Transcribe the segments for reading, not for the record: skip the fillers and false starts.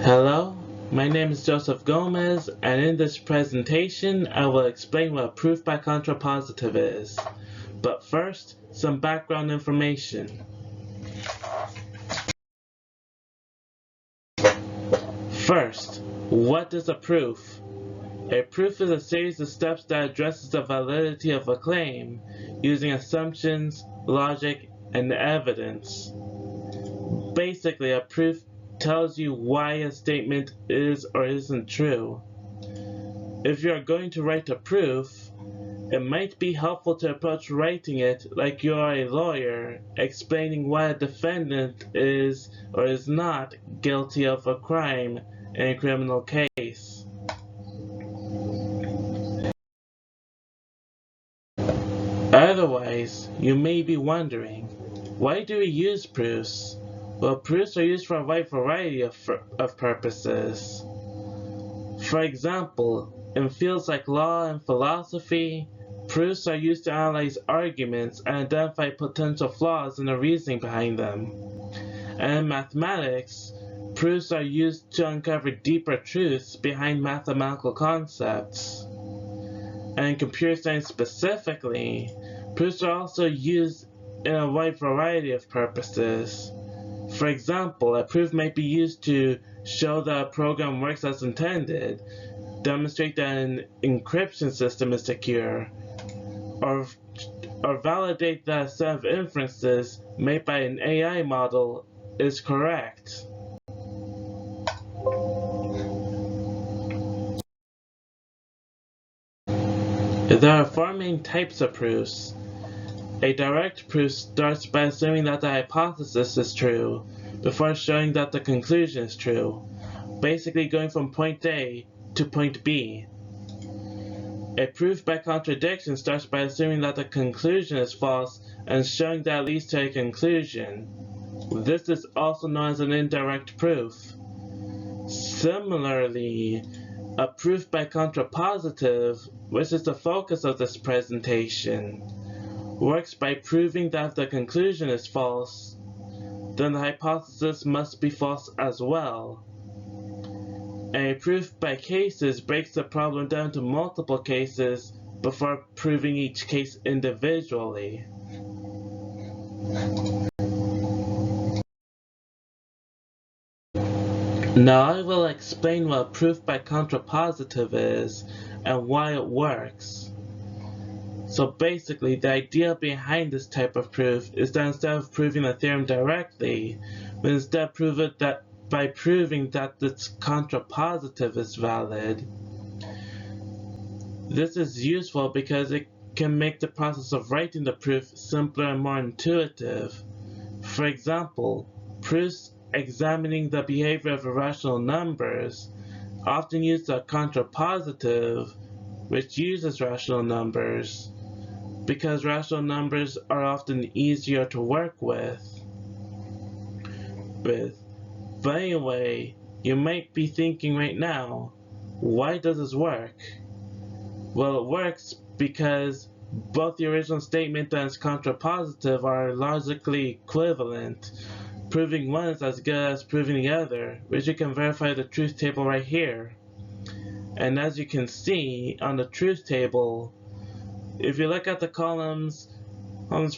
Hello, my name is Joseph Gomez, and in this presentation I will explain what proof by contrapositive is. But first, some background information. First, what is a proof? A proof is a series of steps that addresses the validity of a claim using assumptions, logic, and evidence. Basically, a proof tells you why a statement is or isn't true. If you are going to write a proof, it might be helpful to approach writing it like you are a lawyer, explaining why a defendant is or is not guilty of a crime in a criminal case. Otherwise, you may be wondering, why do we use proofs? Well, proofs are used for a wide variety of purposes. For example, in fields like law and philosophy, proofs are used to analyze arguments and identify potential flaws in the reasoning behind them. And in mathematics, proofs are used to uncover deeper truths behind mathematical concepts. And in computer science specifically, proofs are also used in a wide variety of purposes. For example, a proof might be used to show that a program works as intended, demonstrate that an encryption system is secure, or validate that a set of inferences made by an AI model is correct. There are four main types of proofs. A direct proof starts by assuming that the hypothesis is true before showing that the conclusion is true, basically going from point A to point B. A proof by contradiction starts by assuming that the conclusion is false and showing that it leads to a conclusion. This is also known as an indirect proof. Similarly, a proof by contrapositive, which is the focus of this presentation, works by proving that if the conclusion is false, then the hypothesis must be false as well. A proof by cases breaks the problem down to multiple cases before proving each case individually. Now I will explain what proof by contrapositive is and why it works. So basically, the idea behind this type of proof is that instead of proving a theorem directly, we instead prove it by proving that its contrapositive is valid. This is useful because it can make the process of writing the proof simpler and more intuitive. For example, proofs examining the behavior of irrational numbers often use the contrapositive, which uses rational numbers, because rational numbers are often easier to work with. But anyway, you might be thinking right now, why does this work? Well, it works because both the original statement and its contrapositive are logically equivalent. Proving one is as good as proving the other, which you can verify the truth table right here. And as you can see on the truth table, if you look at the columns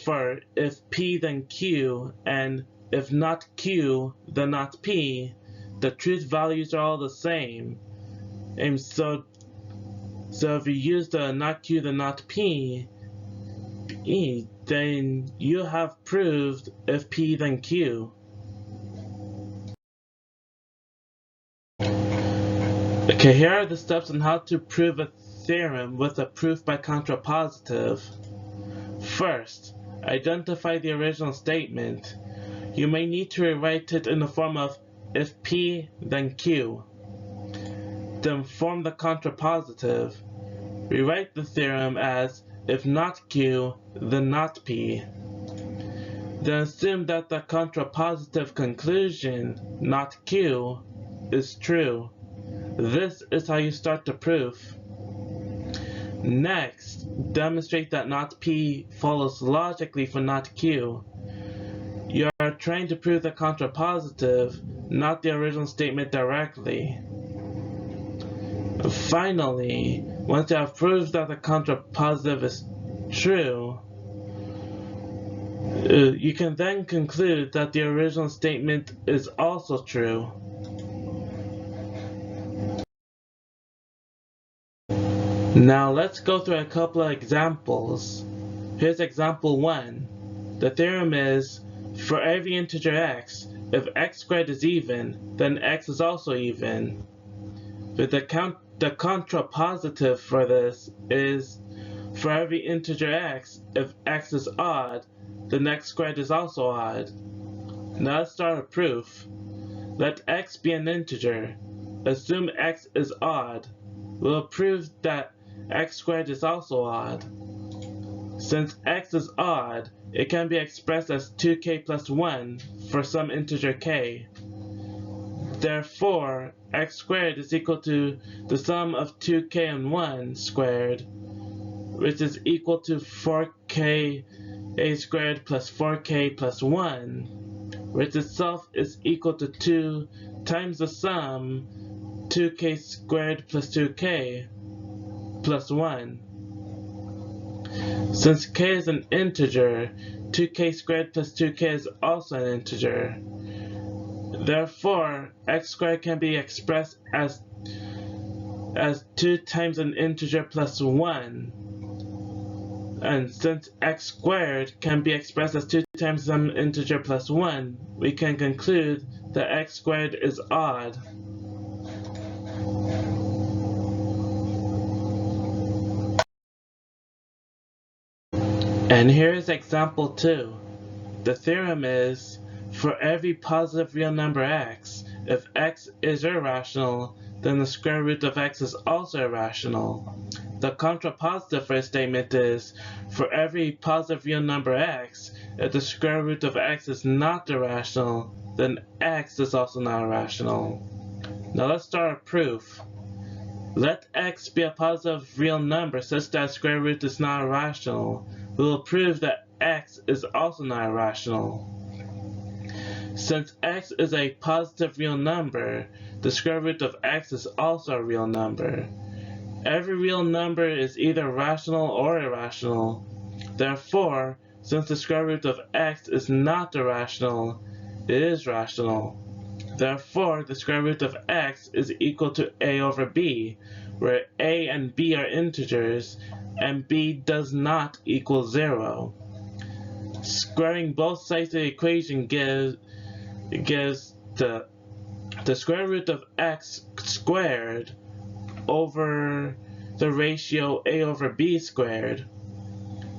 for if P then Q and if not Q then not P, the truth values are all the same. And so if you use the not Q then not P, then you have proved if P then Q. Okay, here are the steps on how to prove a theorem with a proof by contrapositive. First, identify the original statement. You may need to rewrite it in the form of if P then Q. Then form the contrapositive. Rewrite the theorem as if not Q then not P. Then assume that the contrapositive conclusion, not Q, is true. This is how you start the proof. Next, demonstrate that not P follows logically from not Q. You are are trying to prove the contrapositive, not the original statement directly. Finally, once you have proved that the contrapositive is true, you can then conclude that the original statement is also true. Now let's go through a couple of examples. Here's example 1. The theorem is, for every integer x, if x squared is even, then x is also even. But the contrapositive for this is, for every integer x, if x is odd, then x squared is also odd. Now let's start a proof. Let x be an integer. Assume x is odd. We'll prove that x squared is also odd. Since x is odd, it can be expressed as 2k plus 1 for some integer k. Therefore, x squared is equal to the sum of 2k and 1 squared, which is equal to 4k a squared plus 4k plus 1, which itself is equal to 2 times the sum 2k squared plus 2k plus 1. Since k is an integer, 2k squared plus 2k is also an integer. Therefore, x squared can be expressed as 2 times an integer plus 1. And since x squared can be expressed as 2 times some integer plus 1, we can conclude that x squared is odd. And here is example 2. The theorem is, for every positive real number x, if x is irrational, then the square root of x is also irrational. The contrapositive for a statement is, for every positive real number x, if the square root of x is not irrational, then x is also not irrational. Now let's start a proof. Let x be a positive real number such that square root is not irrational. We will prove that x is also not irrational. Since x is a positive real number, the square root of x is also a real number. Every real number is either rational or irrational. Therefore, since the square root of x is not irrational, it is rational. Therefore, the square root of x is equal to a over b, where a and b are integers, and b does not equal 0. Squaring both sides of the equation gives the square root of x squared over the ratio a over b squared,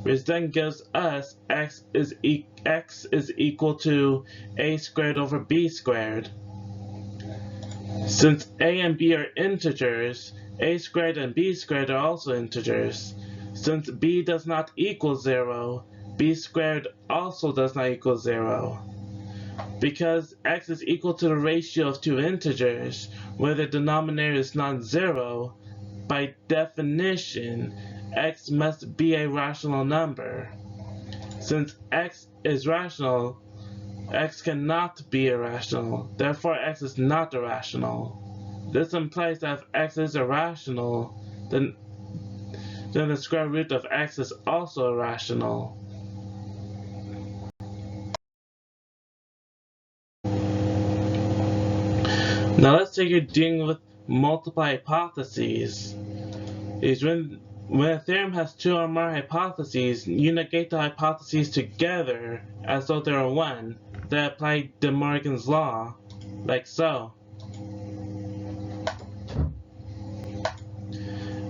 which then gives us x is equal to a squared over b squared. Since a and b are integers, a squared and b squared are also integers. Since b does not equal 0, b squared also does not equal 0. Because x is equal to the ratio of two integers, where the denominator is not 0, by definition, x must be a rational number. Since x is rational, x cannot be irrational. Therefore, x is not irrational. This implies that if x is irrational, then the square root of x is also irrational. Now let's say you're dealing with multiple hypotheses. When a theorem has two or more hypotheses, you negate the hypotheses together as though they are one. They apply De Morgan's law, like so.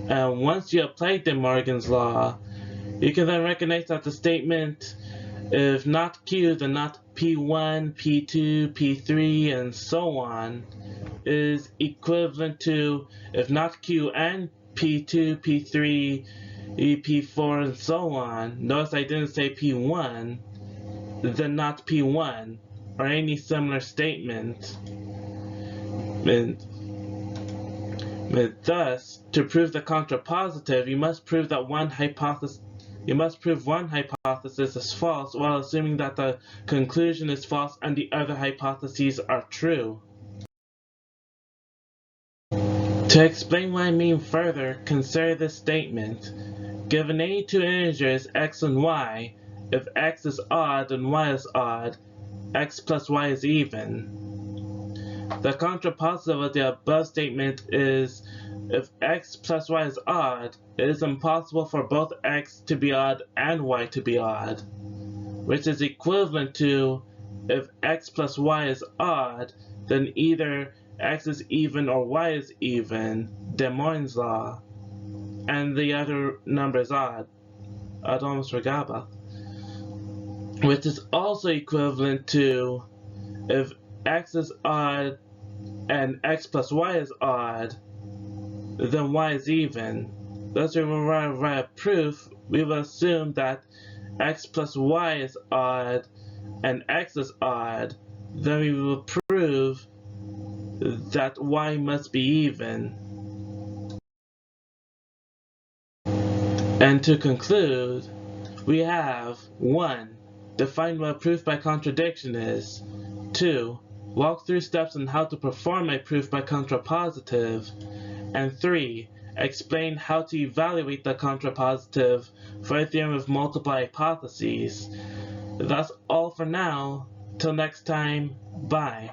And once you apply De Morgan's law, you can then recognize that the statement, if not Q, then not P1, P2, P3, and so on, is equivalent to, if not Q and P2, P3, P4, and so on. Notice I didn't say P1, then not P1, or any similar statement. And thus, to prove the contrapositive, you must prove that one hypothesis You must prove one hypothesis is false while assuming that the conclusion is false and the other hypotheses are true. To explain what I mean further, consider this statement. Given any two integers x and y, if x is odd and y is odd, x plus y is even. The contrapositive of the above statement is if x plus y is odd, it is impossible for both x to be odd and y to be odd, which is equivalent to if x plus y is odd, then either x is even or y is even, De Morgan's law, and the other number is odd. I almost forgot about that. Which is also equivalent to if x is odd and x plus y is odd, then y is even. Thus, when we write a proof, we will assume that x plus y is odd and x is odd. Then we will prove that y must be even. And to conclude, we have 1. Define what a proof by contradiction is. 2. Walk through steps on how to perform a proof by contrapositive. And 3. Explain how to evaluate the contrapositive for a theorem of multiple hypotheses. That's all for now. Till next time, bye.